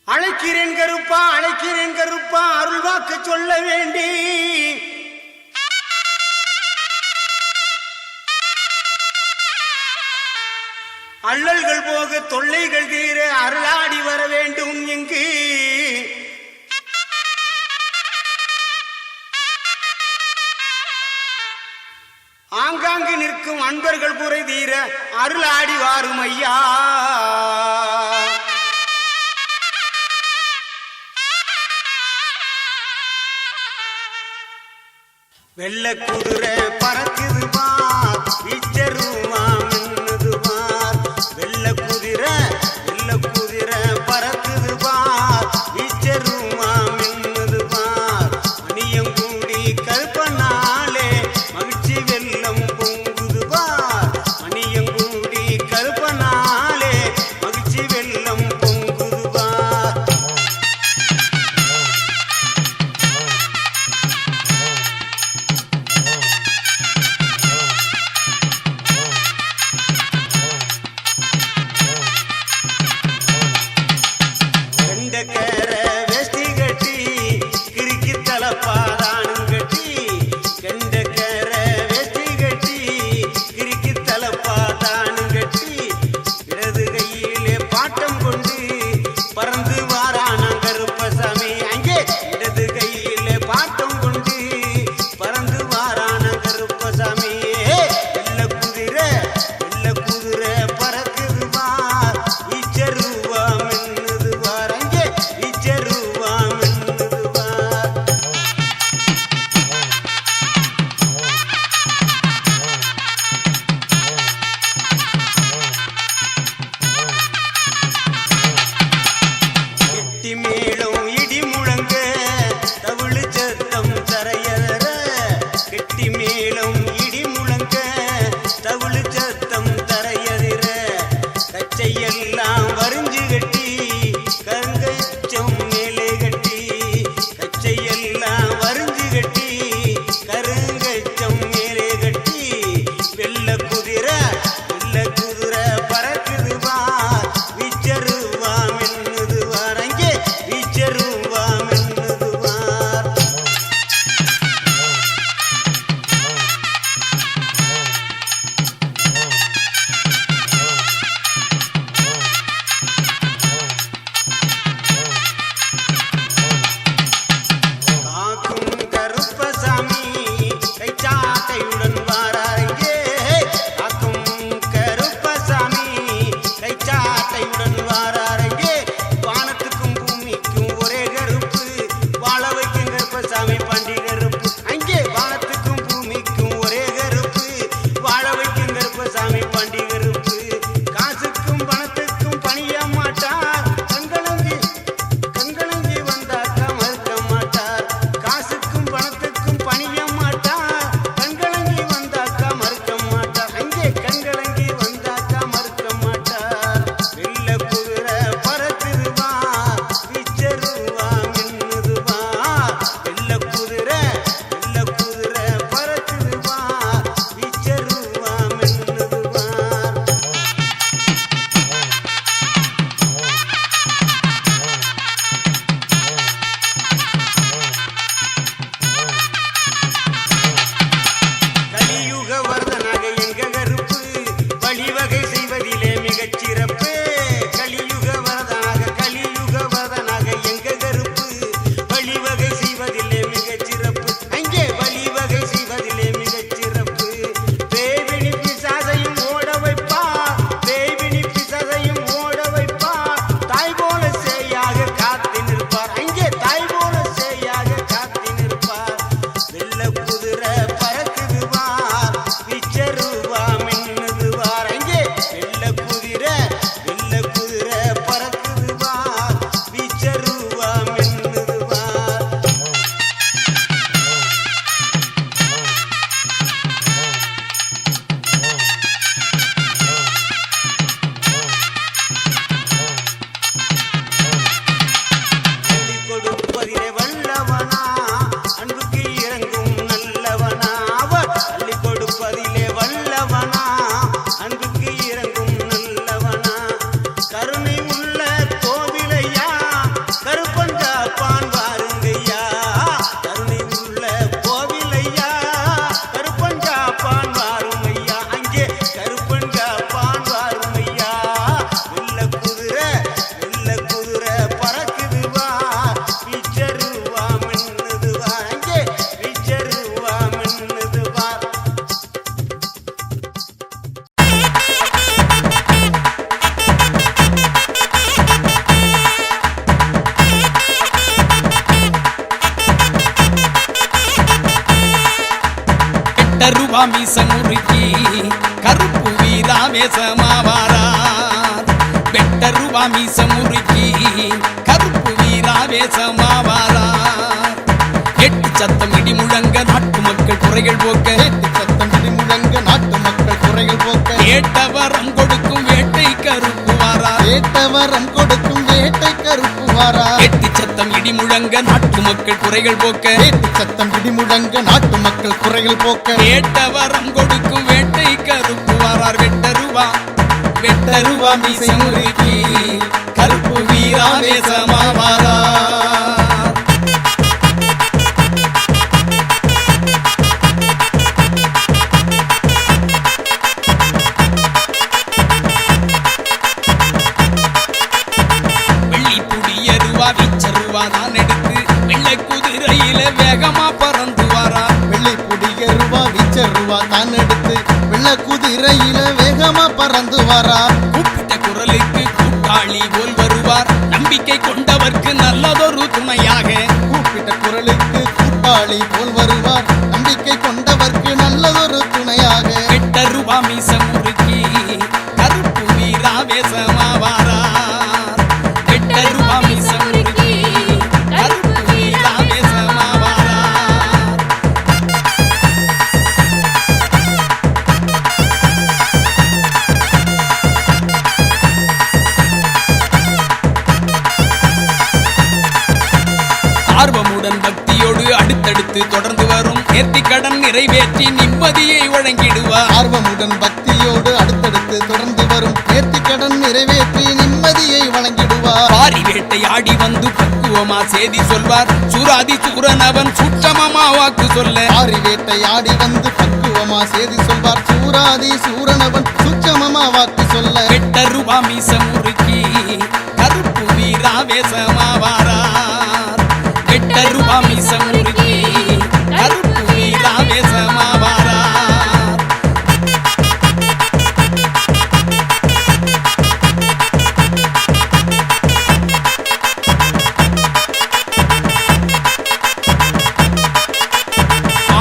அழைக்கிறேன் கருப்பா, அழைக்கிறேன் கருப்பா, அருள் வாக்கு சொல்ல வேண்டி அள்ளல்கள் போக தொல்லைகள் தீர அருளாடி வர வேண்டும் எங்கு ஆங்காங்கு நிற்கும் அன்பர்கள் குறை தீர அருளாடி வாரும் ஐயா. வெள்ள குதிரை பறக்குது பார், வீச்சருவா மின்னுது பார். வெள்ள குதிரை பறக்குது பார், வீச்சருவா மின்னுது பார். மணியம் கூடி கருப்பனாலே மகிழ்ச்சி வெள்ளம் பொங்குது பார். மணியம் கூடி கருப்பனாலே மகிழ்ச்சி வெள்ளம் பொங்குது பார். கண்ட வேஷ்டி கட்டி கிறுக்கி தலப்பாதானும் கட்டி, கண்ட வேஷ்டி கட்டி கிறுக்கி தலப்பாதானும் கட்டி, இடது கையிலே பாட்டம் கொண்டு பறந்து வாரானாம் கருப்பசாமி. அங்கே இடது கையிலே பாட்டம் கொண்டு பறந்து வாரானாம் கருப்பசாமி. வெள்ள குதிரை பறக்குது பார், வீச்சருவா மின்னுது பார். அங்கே வீச்சருவா மின்னுது பார். கெட்டி மேளம் இடி முழங்க தவிழு சத்தம் தரையற, கெட்டி மேளம் இடி முழங்க தவிழு சத்தம் தரையற. கச்சையெல்லாம் வரிஞ்சு கட்டி கருங்கச்சம் மேலே கட்டி, கச்சையெல்லாம் வரிஞ்சு கட்டி கருங்கச்சம் மேலே கட்டி. வெள்ள குதிரை பறக்குது பார், வீச்சருவா மின்னுது பார். அங்கே வீச்ச வெட்டருவா மீச முறுக்கி கருப்பு வீராவேசமாவாரார். வெட்டருவா மீச முறுக்கி கருப்பு வீராவேசமாவாரார். எட்டு சத்தம் இடி முழங்க நாட்டு மக்கள் குறைகள் போக்க, எட்டு சத்தம் இடி முழங்க நாட்டு மக்கள் குறைகள் போக்க, ஏட்டவரம் கொடுக்கும் வேட்டை கருப்பு வாரார். ஏட்டவரம் கொடுக்கும் வேட்டை கருப்பு வாரார். எட்டு சத்தம் இடி முழங்க நாட்டு மக்கள் குறைகள் போக்க, எட்டு சத்தம் இடி முழங்க நாட்டு மக்கள் குறைகள் போக்க, ஏட்டவரம் கொடுக்கும் வேட்டை கருப்பு வாரார். வெட்டருவா வெட்டருவா மீச முறுக்கி கருப்பு வீராவேசமாவாரார். தான் எடுத்து வெள்ளை குதிரையில வேகமா பறந்து வாரா. வெள்ளை புடியருவா வீச்சருவா தான் எடுத்து வெள்ள குதிரையில வேகமா பறந்து வாரா. கூப்பிட்ட குரலுக்கு கூட்டாளி போல் வருவார், நம்பிக்கை கொண்டவர்க்கு நல்லதொரு துணையாக. கூப்பிட்ட குரலுக்கு கூட்டாளி போல் வருவார், நம்பிக்கை கொண்டவர்க்கு நல்லதொரு துணையாக. வெட்டருவா மீச முறுக்கி கருப்பு வீராவேசமாவாரா. வெட்டருவா மீச முறுக்கி கருப்பு வீராவேசமாவாரா. ஆர்வமுடன் பக்தியோடு அடுத்தடுத்து தொடர்ந்து வரும் நேர்த்திக்கடன் நிறைவேற்றி நிம்மதியை வழங்கிடுவார். ஆர்வமுடன் பக்தியோடு அடுத்தடுத்து தொடர்ந்து வரும் நேர்த்திக்கடன் நிறைவேற்றி நிம்மதியை வழங்கிடுவார். பாரி வேட்டை ஆடி வந்து பக்குவமா செய்தி சொல்வார், சூராதி சூரனவன் சூட்சமமா வாக்கு சொல்ல. ஆரி வேட்டை ஆடி வந்து பக்குவமா செய்தி சொல்வார், சூராதி சூரனவன் சூட்சமமா வாக்கு சொல்ல. வெட்டருவா மீச முறுக்கி கருப்பு வீராவேசமாவாரார். வெட்டருவா மீச முறுக்கி கருப்பு வீராவேசமாவாரார்.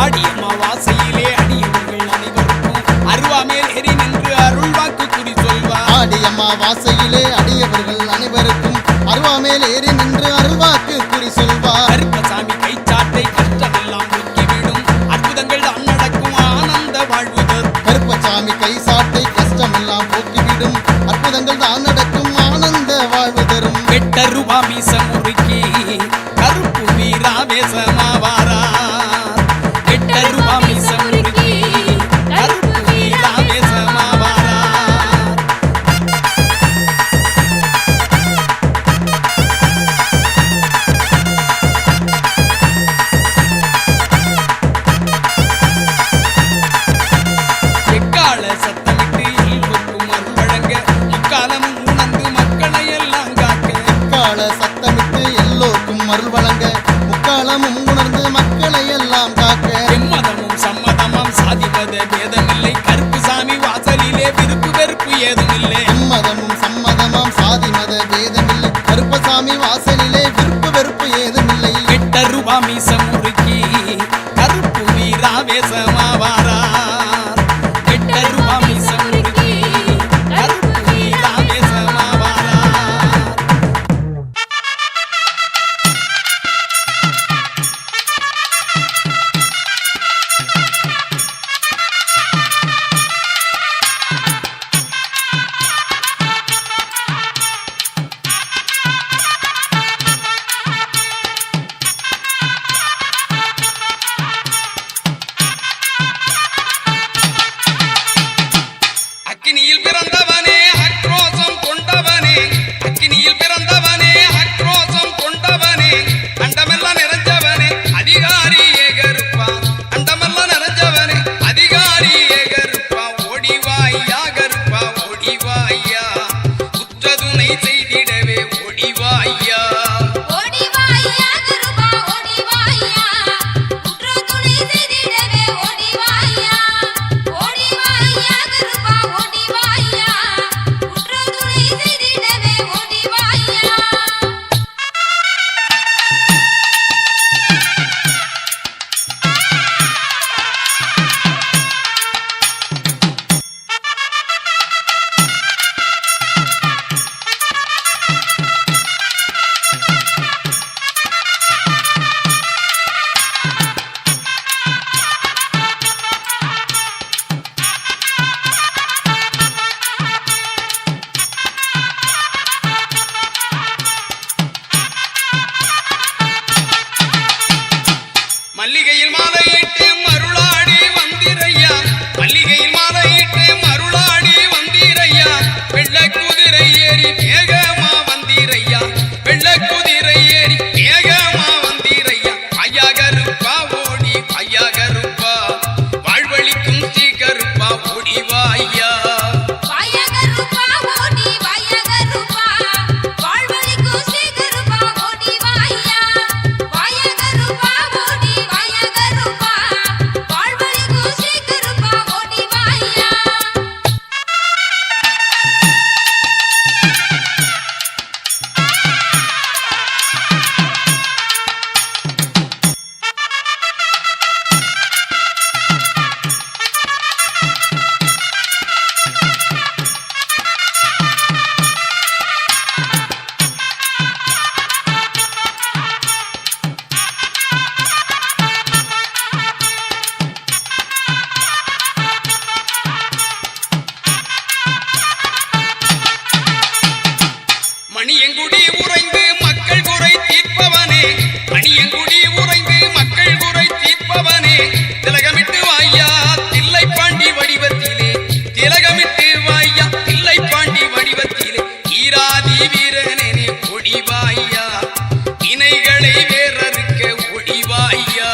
ஆடியம்மா வாசையிலே அடியவர்கள் அனைவருக்கும் அருவாமேல் ஏறி நின்று அருள் வாக்கு குறி சொல்வார். ஆடியம்மா வாசையிலே அடியவர்கள் அனைவருக்கும் அருவாமேல் ஏறி நின்று அருள்வாக்கு குறி சொல்வார். கருப்பசாமி கைச்சாட்டை கஷ்டமெல்லாம் தூக்கிவிடும், அற்புதங்கள் தான் நடக்கும் ஆனந்த வாழ்வு தரும். கருப்பசாமி கை சாட்டை கஷ்டமெல்லாம் போக்கிவிடும், அற்புதங்கள் தான் நடக்கும் ஆனந்த வாழ்வு தரும். வெட்டருவா மீச முறுக்கி கருப்பு வீராவேசமாவாரார். வெட்டருவா மீச முறுக்கி கருப்பு வீராவேசமாவாரார். எக்கால சத்தமிட்டு எல்லோருக்கும் அருள் வழங்க, முக்காலமும் உணர்ந்து மக்களை எல்லாம் காக்க. முக்கால சத்தமிட்டு எல்லோருக்கும் அருள் வழங்க, முக்காலமும் உணர்ந்து மக்களை எல்லாம் காக்க. எம்மதமும் சம்மதமாம் சாதிமத பேதமில்லை, கருப்பு சாமி வாசலிலே விருப்பு வெறுப்பு ஏதுமில்லை. எம்மதமும் சம்மதமாம் சாதி மத பேதமில்லை, கருப்பசாமி வாசலிலே விருப்பு வெறுப்பு ஏதுமில்லை. வெட்டருவா மீச முறுக்கி கருப்பு வீராவேசமாவாரார். வெட்டருவா மீச முறுக்கி கருப்பு வீராவேசமாவாரார். மணியங்குடி உறைந்து மக்கள் குறை தீர்ப்பவனே, மணியங்குடி உறைந்து மக்கள் குறை தீர்ப்பவனே, திலகமிட்டு வாயா தில்லை பாண்டி வடிவத்திலே, திலகமிட்டு வாயா தில்லை பாண்டி வடிவத்திலே, ஈராதி வீரனே ஒடிவாயா, வினைகளை வேறறுக்க ஒடிவாயா.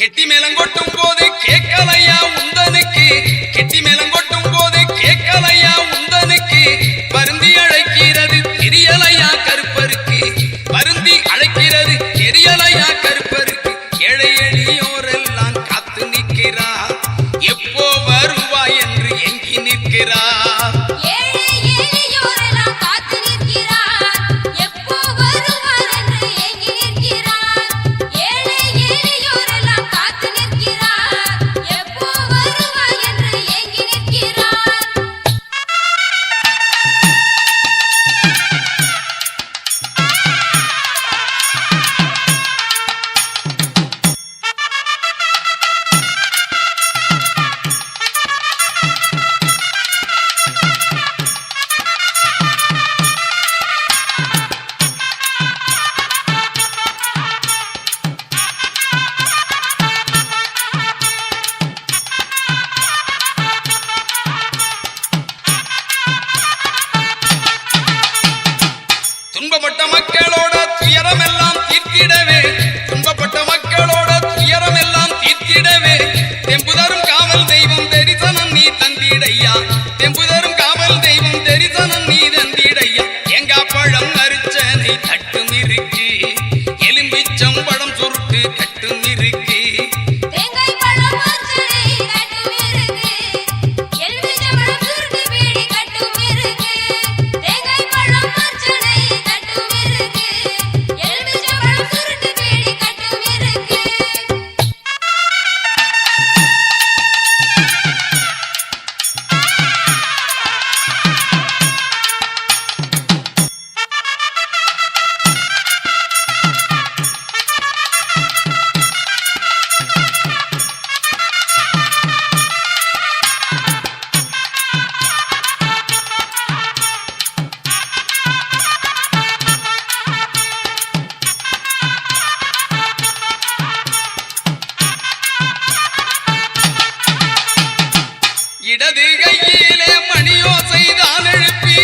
கெட்டி மேலங்கொட்டும் போது கேட்கலையா உந்தனுக்கு, கெட்டி மேலங்கொட்டும் போது கேட்கலையா உந்தனுக்கு, வருந்தி அழைக்கிறது தெரியலையா கருப்பருக்கு, வருந்தி அழைக்கிறது தெரியலையா கருப்பருக்கு, ஏழை எளியோரெல்லாம் காத்து நிற்கிறார், எப்போ வருவாய் என்று எங்கி நிற்கிறார். துன்பப்பட்ட மக்களோட துயரமெல்லாம் தீர்த்திடவே, துன்பப்பட்ட மக்களோட துயரமெல்லாம் தீர்த்திடவே, தெம்புதரும் காவல் தெய்வம் தரிசனம் நீ தந்திடையா, தெம்புதரும் காவல் தெய்வம் தரிசனம் நீ தந்திடையா. தேங்காய் பழம் அரிச்சனை தட்டும் இருக்கு, எலும்பிச்சம் பழம் சுருட்டு கட்டும் இருக்கு, இடது கையிலே மணியோசை தான் எழுப்பி,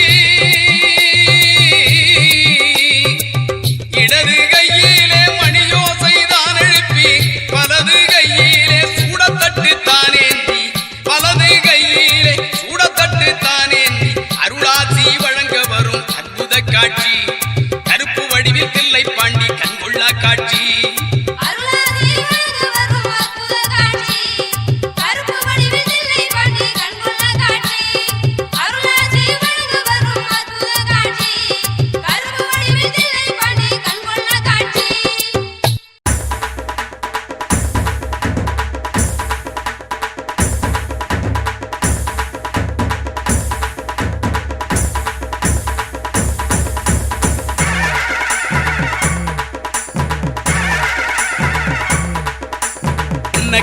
இடது கையிலே மணியோசை தான் எழுப்பி, வலது கையிலே சூடத்தட்டு தானேந்தி, வலது கையிலே சூடத்தட்டு தானேந்தி, அருளாசி வழங்க வரும் அற்புத காட்சி, கருப்பு வடிவில் தில்லை பாண்டி கண்கொள்ளா காட்சி.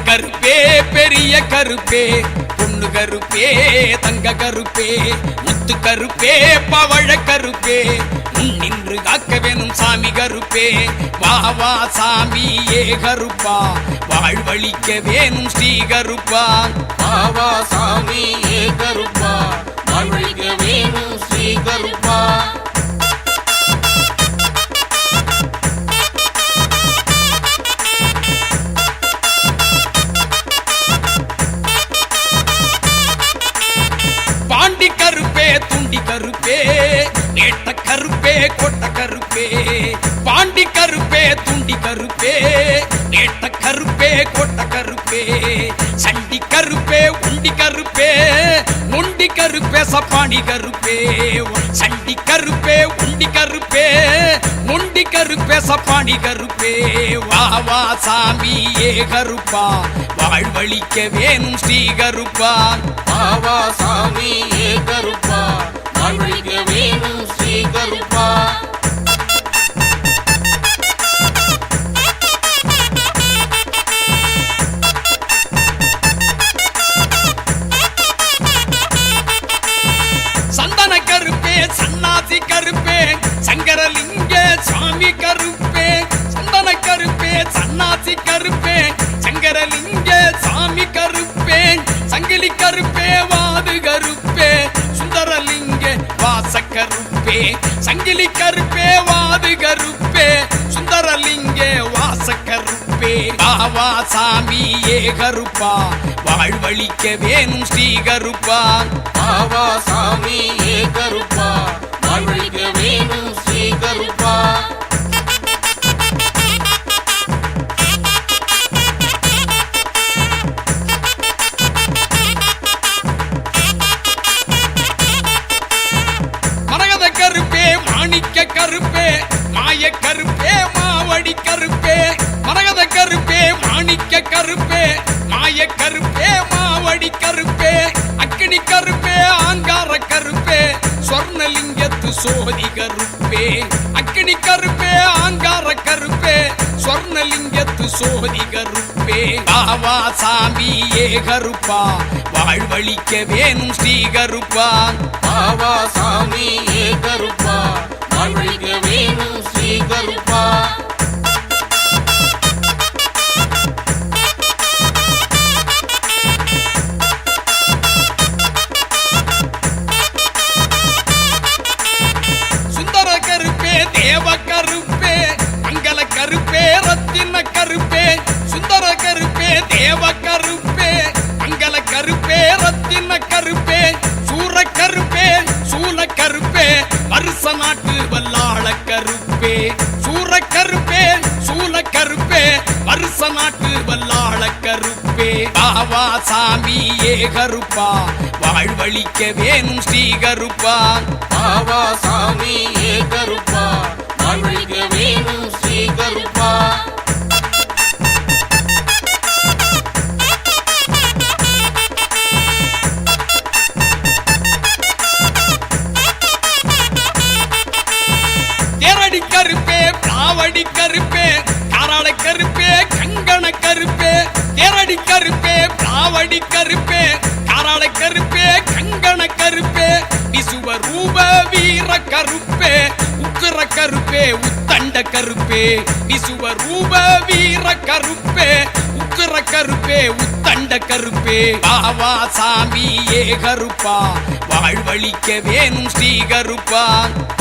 கருப்பே பெரிய கருப்பே, பொண்ணு கருப்பே தங்க கருப்பே, முத்து கருப்பே பவழ கருப்பே, நின்று காக்க வேணும் சாமி கருப்பே, வா வா சாமி ஏ கருப்பா, வாழ்வழிக்க வேணும் ஸ்ரீ கருப்பா, வா வா சாமி ஏ கருப்பா, வாழ்வழிக்க வேணும் ஸ்ரீ கருப்பா. பாண்டி கருப்பே சண்டி கருப்பே நேட்ட கருப்பே கொட்ட கருப்பே பாண்டி கருப்பே துண்டி கருப்பே நேட்ட கருப்பே கொட்ட கருப்பே சண்டி கருப்பே உண்டி கருப்பே நொண்டி கருப்பே சப்பாணி கருப்பே சண்டி கருப்பே உண்டி கருப்பே நொண்டி கருப்பே சப்பாணி கருப்பே வா வா சாமி ஏ கருப்பா வாழ்வழிக்க வேணும் ஸ்ரீ கருப்பா வா வா சாமி ஏ கருப்பா வாழ்வழிக்க வேணும் ஸ்ரீ கருப்பா சந்தன கருப்பே சன்னாசி கருப்பே சங்கரலிங்க சுவாமி கருப்பே சந்தன கருப்பே சன்னாசி கருப்பே சங்கரலிங்க சாமி கருப்பே சங்கிலி கருப்பே வாது கருப்பே சுந்தரலிங்க வாச கருப்பே சங்கிலி கருப்பே வாது கருப்பே சுந்தரலிங்க வாச கருப்பே பாவா சாமி ஏ கருப்பா வாழ்வழிக்க வேணும் ஸ்ரீ கருப்பா பாவா சாமி ஏ கருப்பா வாழ்வழிக்க வேணும் ஸ்ரீ கருப்பா மரகத கருப்பே மாணிக்க கருப்பே மாய கருப்பே மாவடி கருப்பே மரகத கருப்பே மாணிக்க கருப்பே மாய கருப்பே மாவடி கருப்பே அக்கினி கருப்பே ஆங்கார கருப்பே சொர்ணலிங்கத்து சோதி கருப்பே அக்கினி கருப்பே ஆங்கார கருப்பே சொர்ணலிங்கத்து சோதி கருப்பே பாவா சாமி ஏ கருப்பா வாழ்வழிக்க வேணும் ஸ்ரீ கருப்பா பாவா சாமி ஏ கருப்பா வாழ்வழிக்க வேணும் ஸ்ரீ கருப்பா சுந்தர கருப்பே தேவ கருப்பே மங்கள கருப்பே ரத்தின கருப்பே சுந்தர கருப்பே தேவ கருப்பே மங்கள கருப்பே ரத்தின கருப்பே சூர கருப்பே சூல கருப்பே வருஷ நாட்டு வல்லாள கருப்பே சூர கருப்பே சூல கருப்பே வருஷ நாட்டு வல்லாள கருப்பே பாவா சாமி ஏ கருப்பா வாழ்வழிக்க வேணும் ஸ்ரீ கருப்பா பாவா சாமி ஏ கருப்பா வாழ்வழிக்க வேணும் ஸ்ரீ கருப்பா தேரடி கருப்பே பிராவடி கருப்பே காராள கருப்பே கங்கண கருப்பே தேரடி கருப்பே பிராவடி கருப்பே காராள கருப்பே கங்கண கருப்பே விசுவ ரூப வீர கருப்பே உக்கிர கருப்பே உத்தண்ட கருப்பே விசுவ ரூப வீர கருப்பே உக்கிர கருப்பே உத்தண்ட கருப்பே பாவா சாமி ஏ கருப்பா வாழ்வழிக்க வேணும் ஸ்ரீ கருப்பா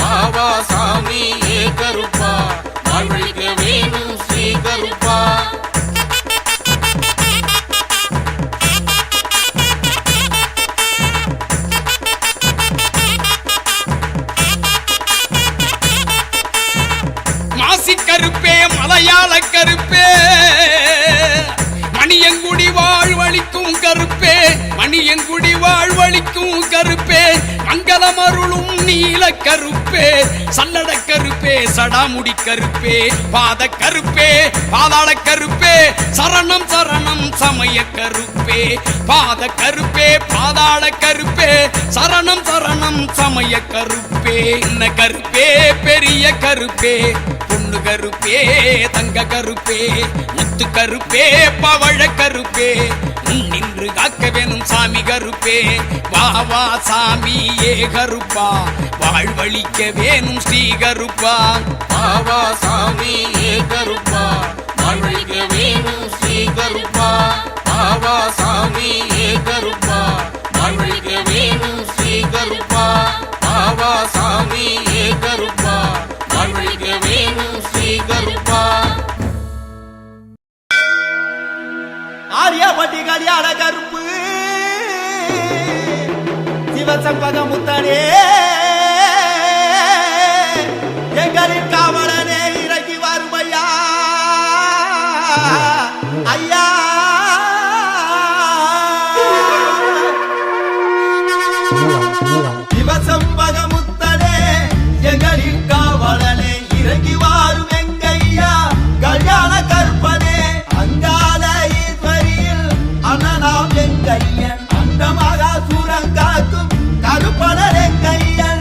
பாவா சாமி ஏ கருப்பா வாழ்வழிக்க வேணும் ஸ்ரீ கருப்பா மாசி கருப்பே மலையாள கருப்பே மணியங்குடி வாழ்வழிக்கும் கருப்பே மணியங்குடி வாழ்வழிக்கும் கருப்பே மங்களம் அருளும் நீல கருப்பே சல்லட கருப்பே சடாமுடி கருப்பே பாத கருப்பே பாதாள கருப்பே சரணம் சரணம் சமய கருப்பே பாத கருப்பே பாதாள கருப்பே சரணம் சரணம் சமய கருப்பே என்ன கருப்பே பெரிய கருப்பே பொண்ணு கருப்பே தங்க கருப்பே முத்து கருப்பே பவழ கருப்பே நின்று காக்க வேணும் சாமி கருப்பே வா வா சாமி ஏ கருப்பா வாழ்வழிக்க வேணும் ஸ்ரீ கருப்பா பாவா சாமி ஏ கருப்பா வாழ்வழிக்க வேணும் ஸ்ரீ கருப்பா பாவா சாமி ஏ கருப்பா வாழ்வழிக்க வேணும் ஸ்ரீ கருப்பா பாவா சாமி ஏ கருப்பா வாழ்வழிக்க வேணும் ஸ்ரீ கருப்பா ஆரியாபட்டி கல்யாண கருப்பு சிவ சம்பகமுத்தனே எங்களின் காவலனே இறங்கி வருமையா ஐயா சிவசம்பகமுத்தனே எங்களின் காவலனே இறங்கி வாரும் எங்கையா கல்யாண கற்பனே அங்கால ஈஸ்வரியில் அண்ணனாம் எங்கையன் அந்த மகா சூரங்காக்கும் கருப்பனர் எங்கையன்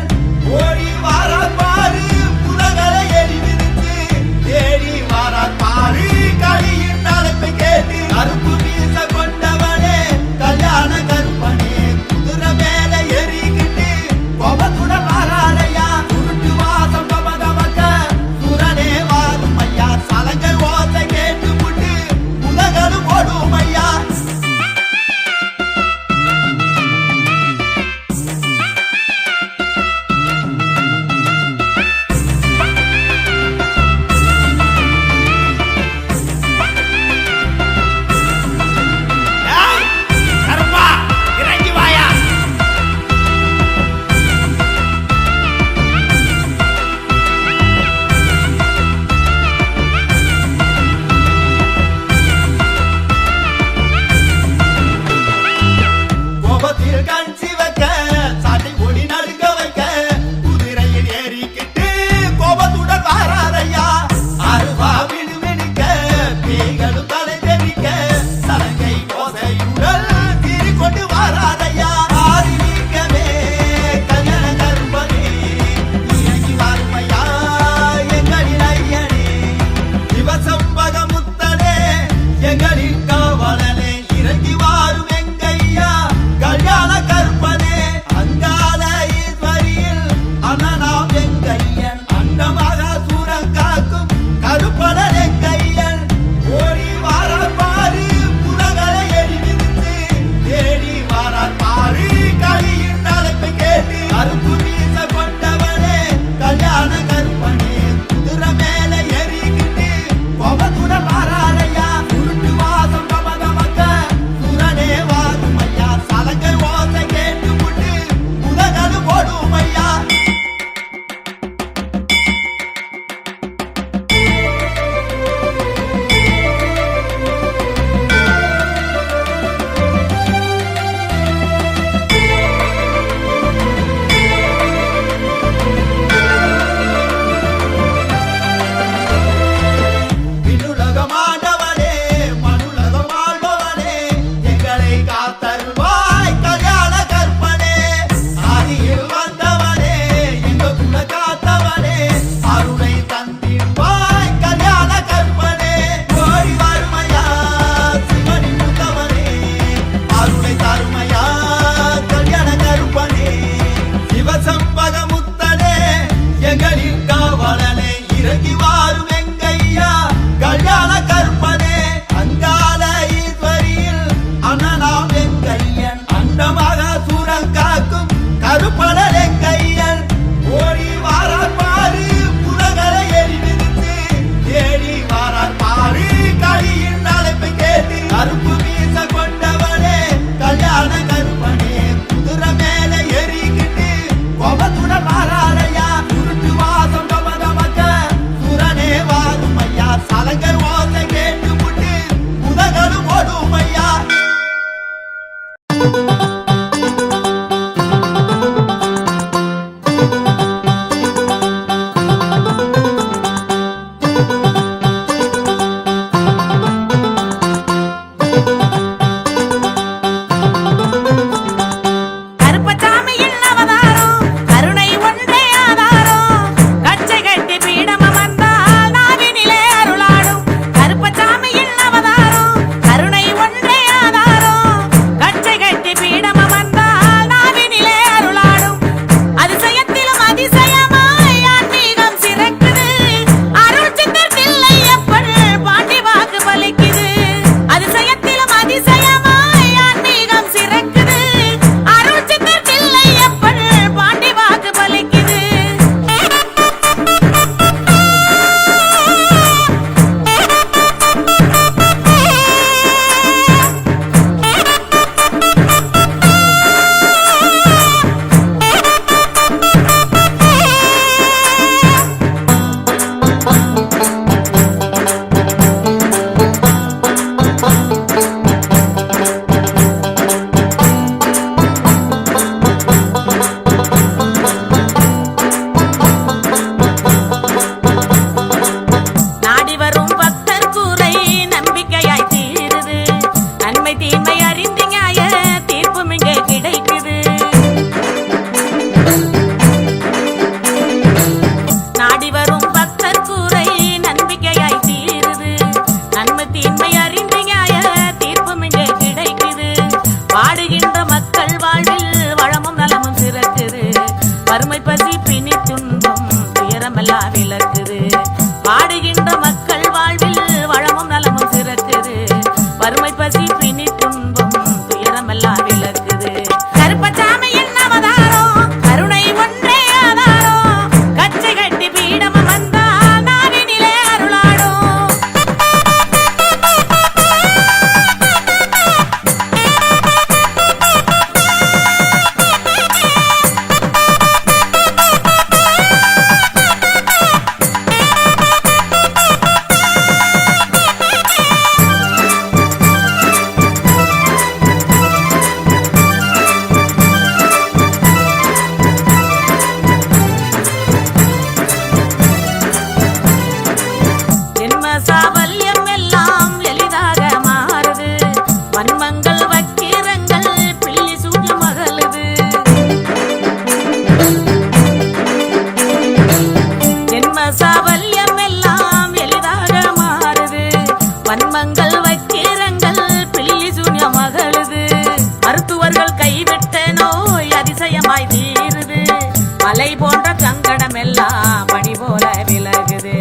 மலை போன்ற சங்கடம் எல்லாம் பனி போல விலகுது.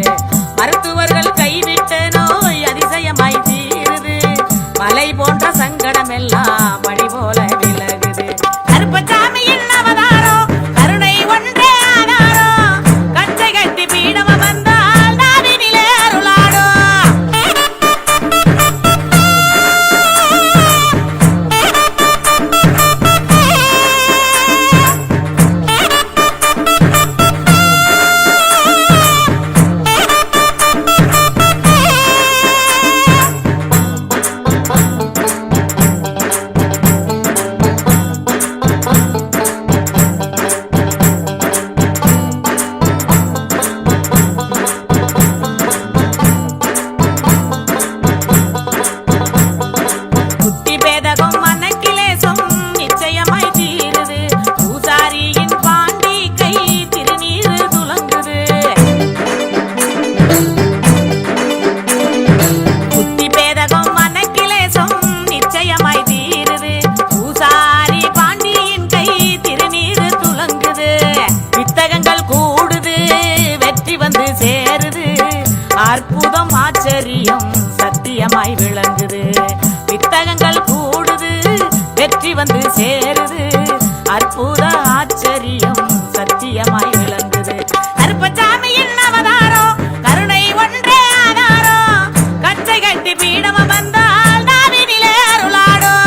மருத்துவர்கள் கைவிட்ட நோய் அதிசயமாய் தீருது. மலை போன்ற சங்கடம் எல்லாம் பனி போல விலகுது. கருப்பசாமியின் அவதாரம் கருணை ஒன்றே ஆதாரம். கச்சை கட்டி பீடம் வந்தால் நாவினிலே அருளாடும். புத்தி பேதகம் மனக்கிலேசம் நிச்சயமாய் தீருது. பூசாரியின் பாண்டி கை திருநீரு துலங்குது. புத்தி பேதகம் மனக்கிலேசம் நிச்சயமாய் தீருது. பூசாரி பாண்டியின் கை திருநீரு துலங்குது. வித்தகங்கள் கூடுது, வெற்றி வந்து சேருது. அற்புதம் ஆச்சரியம் சத்தியமாய் விளங்குது. வித்தகங்கள் கூடுது, வெற்றி வந்து சேருது. அற்புத ஆச்சரியம் சத்தியமாய் விளங்குது. கருப்பசாமியின் அவதாரம் கருணை ஒன்றே ஆதாரம். கச்சை கட்டி பீடம் வந்தால் நாவினிலே அருளாடும்.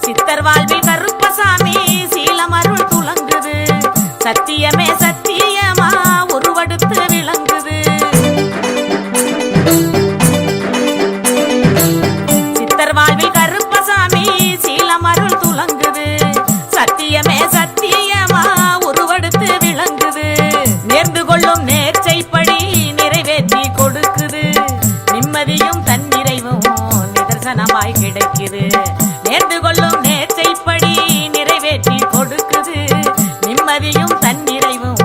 சித்தர் வாழ்வில் கருப்பசாமி சீலம் அருள் துலங்குது. சத்தியமே சத்தியமா உருவெடுத்து விளங்குது. சித்தர் வாழ்வில் கருப்பசாமி சீலம் அருள் துலங்குது. சத்தியமே சத்தியமா உருவெடுத்து விளங்குது. நேர்ந்து கொள்ளும் நேர்ச்சைப்படி நிறைவேற்றி கொடுக்குது. நிம்மதியும் தன்னிறைவும் நிதர்சனமாய் கிடைக்குது. நேர்ந்து கொள்ளும் நேர்ச்சைப்படி நிறைவேற்றி கொடுக்குது. நிம்மதியும் தன்னிறைவும்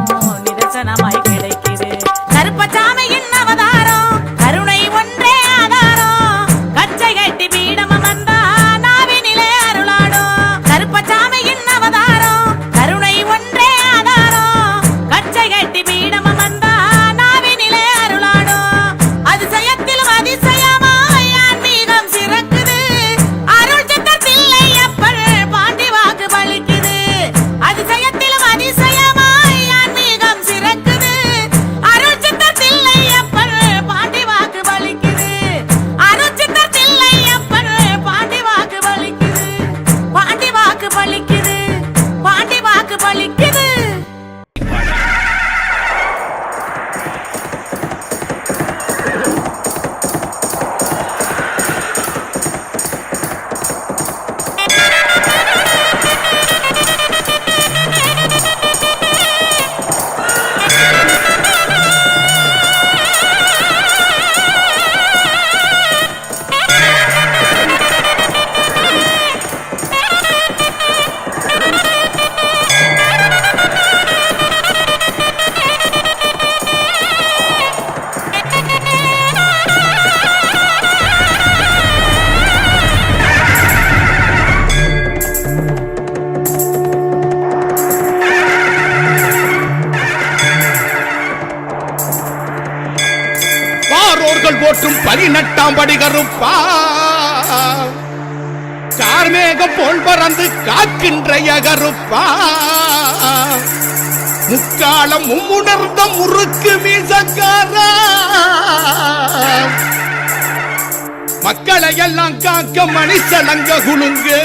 நிதர்சனமாய் கிடைக்குது. கருப்பசாமியின் அவதாரம் கருணை ஒன்றே ஆதாரம். கச்சை கட்டி பீடம் வந்தா நாவினிலே அருளாடும். கருப்பசாமியின் அவதாரம் கருணை ஒன்றே ஆதாரம். கச்சை கட்டி பீடம் வந்தா நாவினிலே அருளாடும். அதிசயத்திலும் அதிசயமாய் ஆன்மீகம் சிறக்குது. அருள் சித்தர் தில்லையப்பர் பாண்டி வாக்கு பலிக்குது. அதிசயத்திலும் அதிசயமாய் ஆன்மீகம் சிறக்குது. அருள் சித்தர் தில்லையப்பர் பாண்டி வாக்கு பலிக்குது. அருள் சித்தர் தில்லையப்பர் பாண்டி வாக்கு பலிக்குது. பாண்டி வாக்கு பலிக்குது. பாண்டி வாக்கு பலிக்குது. போற்றும் 18ஆம் படி கருப்பா. கார்மேகம் போல் பறந்து காக்கின்ற கருப்பா. முக்காலம் மும்முணர்ந்த முறுக்கு மீசக்காரா. மக்களை எல்லாம் காக்க மணிசலங்க குலுங்கு.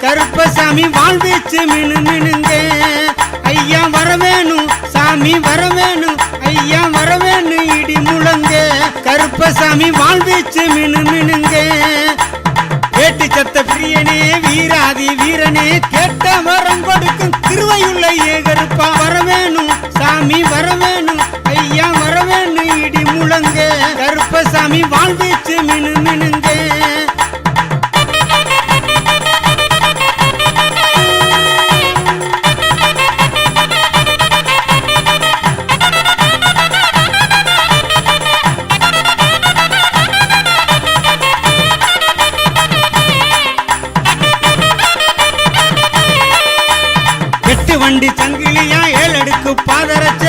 கருப்பசாமி வாழ்வீச்சு மினு மினுங்க. ஐயா வரவேணும், சாமி வரவேணும், ஐயா கருப்பசாமி வாழ்வீச்சு மினு மினுங்க கேட்டு சத்த பிரியனே வீராதி வீரனே கேட்ட வரம் கொடுக்கும் திருவையுள்ள ஏகருப்பா வரவேணும் சாமி வரவேணும் ஐயா வரவேணும் இடி முழங்க கருப்பசாமி வாழ்வீச்சு மினு மினுங்க வண்டி சங்கிலியா ஏழடுக்கு பாதரச்ச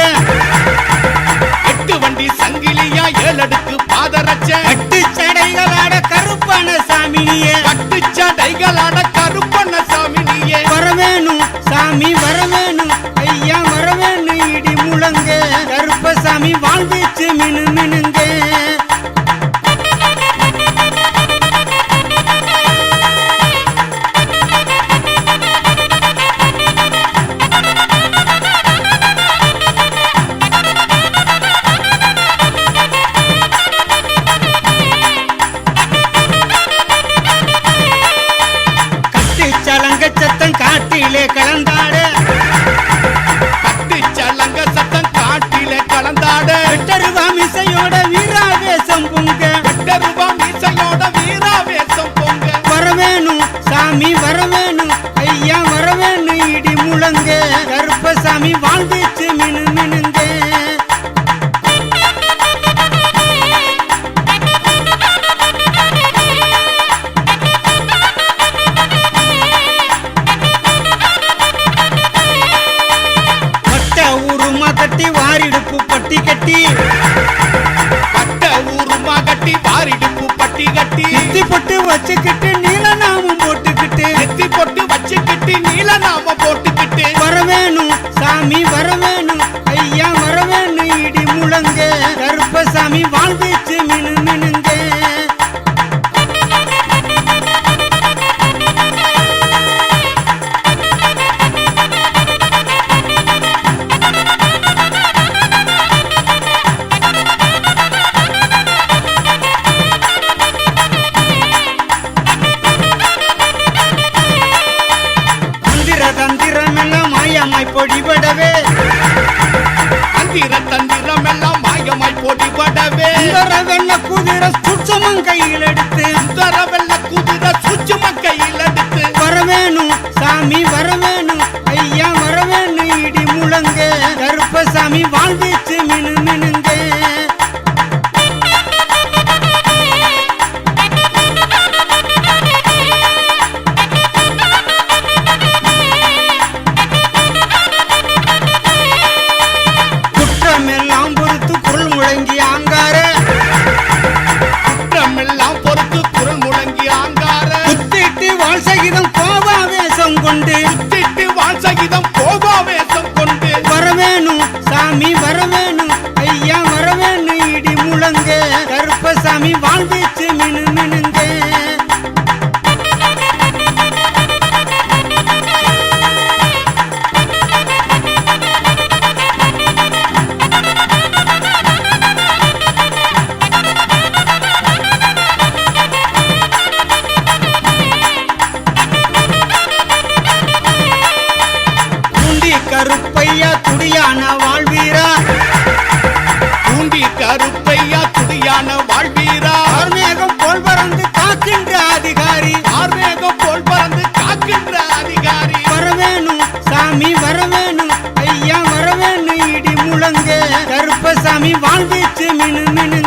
8 வண்டி சங்கிலியா 7 அடுக்கு பாதரச்ச கட்டு சடைகளாட கருப்பான சாமினியே கட்டு சடைகளாட கருப்பண்ண சாமினியே வரவேணும் சாமி வரவேணும் ஐயா வரவேணும் இடி முழங்க கருப்பசாமி வாழ்வீச்சு மினு மினுங்க சத்தம் காட்டிலே கலந்தாட கட்டு சலங்க சத்தம் காட்டிலே கலந்தாட வெட்டருவா மிசையோட வீராவேசம் பொங்க வெட்டருவா மீசையோட வீராவேசம் பொங்க வரவேணும் சாமி வரவேணும் ஐயா வரவேணும் இடி முழங்க கருப்பசாமி வாழ்வீச்சு மினு மினுங்க கட்டி வாரிடுப்பு பட்டி கட்டி பட்ட ஊருமா கட்டி வாரிடுப்பு பட்டி கட்டி நெத்தி பொட்டு வச்சுக்கிட்டு நீல நாமம் போட்டுக்கிட்டு நெத்தி பொட்டு வச்சுக்கிட்டு நீல நாம போட்டுக்கிட்டு வரவேணும் சாமி வரவேணும் ஐயா வரவேணும் இடி முழங்க கருப்பசாமி வாழ்வீச்சு மினு மினுங்க தந்திரமெல்லாம் மாயமாய் பொடிபடவே தந்திரம் எல்லாம் மாயமாய் பொடிபடவே வெள்ள குதிரை சுற்றமும் கையில் எடுத்து வெள்ள குதிரை சுச்சும கையில் எடுத்து வரவேணும் சாமி வரவேணும் ஐயா வரவேணும் இடி முழங்க கருப்பசாமி வாழ்வீச்சு மினு மினுங்க குற்றமெல்லாம் பொறுத்து குரல் முழங்கி ஆங்கார குற்றமெல்லாம் பொறுத்து குரல் முழங்கி ஆங்கார குத்திட்டு வாழ் சகிதம் கோபாவேசம் கொண்டு திட்டு வாழ் சகிதம் கோபாவேசம் கொண்டு வரவேணும் சாமி வரவேணும் ஐயா வரவேணும் இடி முழங்க கருப்பசாமி வாழ்வீச்சு மினு மினுங்க கருப்பையா துடியான வாழ்வீரா பூண்டி கருப்பையா துடியான வாழ்வீரா ஆர்மேகம் போல் பறந்து காக்கின்ற அதிகாரி ஆர்மேகம் போல் பறந்து காக்கின்ற அதிகாரி வரவேணும் சாமி வரவேணும் ஐயா வரவேணும் இடி முழங்க கருப்பசாமி வாழ்வீச்சு மினு மினுங்க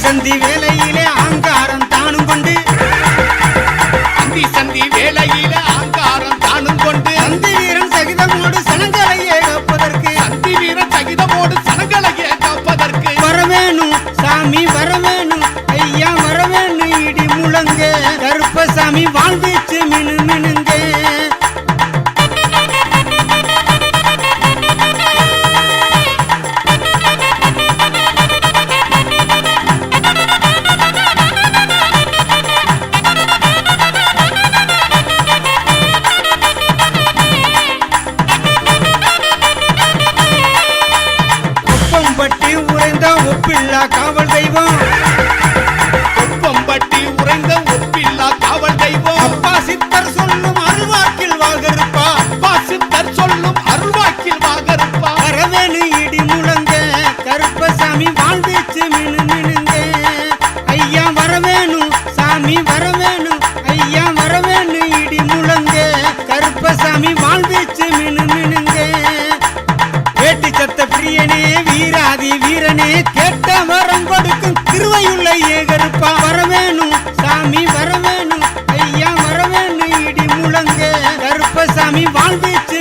சந்தி வேலையிலே ஆங்காரம் தானும் கொண்டு சந்தி வேலையில ஆங்காரம் தானும் கொண்டு சந்தி வீரன் சகிதமோடு ஒப்பில்லா காவல் தெய்வம் கொப்பம்பட்டி உறைந்த ஒப்பில்லா காவல் தெய்வம் அப்பா சித்தர் சொல்லும் அருள்வாக்கில் வாகருப்பா அப்பா சித்தர் சொல்லும் அருள்வாக்கில் வாகருப்பா வரவேணு இடி முழங்க கருப்பசாமி வாழ்ந்துச்சு மினு மினுங்க ஐயா வரவேணு சாமி வரவேணு ஐயா வரவேணு இடி முழங்க கருப்பசாமி வாழ்ந்துச்சு மினு மினுங்க வேட்டி சத்த பிரியனே வீராதி வீரனே கேட்ட வரம் கொடுக்கும் திருவையுள்ள ஏகருப்பா வரவேணு சாமி வரவேணு ஐயா வரவேணு இடி முழங்க கருப்பசாமி வாழ்ந்துச்சு